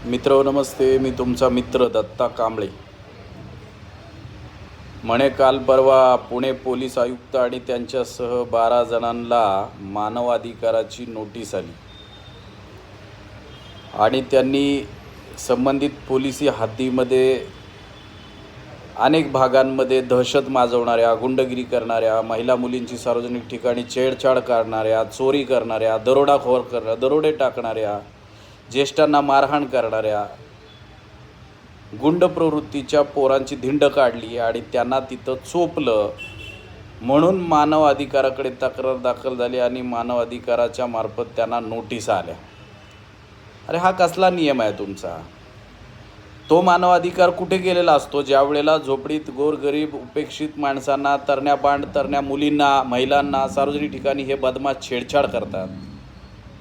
मित्र नमस्ते, मी तुमचा मित्र दत्ता कांबळे। म्हणे काल परवा पुणे पोलीस आयुक्त आणि त्यांच्यासह 12 जणांना मानवाधिकाराची नोटीस आली आणि त्यांनी संबंधित पोलिसी हद्दीमध्ये अनेक भागांमध्ये दहशत माजवणाऱ्या, गुंडगिरी करणाऱ्या, महिला मुलींची सार्वजनिक ठिकाणी छेडछाड करणाऱ्या, चोरी करणाऱ्या, दरोडे टाकणाऱ्या, ज्येष्ठांना मारहाण करणाऱ्या गुंड प्रवृत्तीच्या पोरांची धिंड काढली आणि त्यांना तिथं चोपलं म्हणून मानव अधिकाराकडे तक्रार दाखल झाली आणि मानव अधिकाराच्या मार्फत त्यांना नोटीस आल्या। अरे हा कसला नियम आहे तुमचा? तो मानव अधिकार कुठे गेलेला असतो ज्या वेळेला झोपडीत गोरगरीब उपेक्षित माणसांना, तरण्या मुलींना, महिलांना सार्वजनिक ठिकाणी हे बदमाश छेडछाड करतात,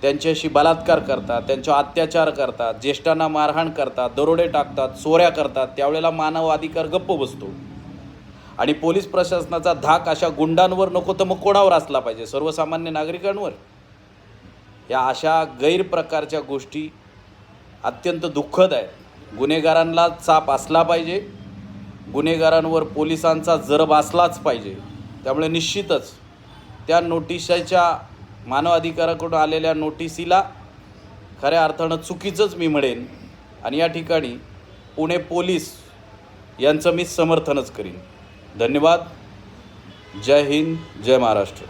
त्यांच्याशी बलात्कार करतात, त्यांच्यावर अत्याचार करतात, ज्येष्ठांना मारहाण करतात, दरोडे टाकतात, चोऱ्या करतात, त्यावेळेला मानव अधिकार गप्प बसतो। आणि पोलीस प्रशासनाचा धाक अशा गुंडांवर नको तर मग कोणावर असला पाहिजे? सर्वसामान्य नागरिकांवर। या अशा गैरप्रकारच्या गोष्टी अत्यंत दुःखद आहेत। गुन्हेगारांना चाप असला पाहिजे, गुन्हेगारांवर पोलिसांचा जरब असलाच पाहिजे। त्यामुळे निश्चितच त्या नोटिशीच्या मानव अधिकाराकडून आलेल्या नोटिसीला खऱ्या अर्थानं चुकीचंच मी म्हणेन आणि या ठिकाणी पुणे पोलीस यांचं मी समर्थनच करीन। धन्यवाद। जय हिंद, जय महाराष्ट्र।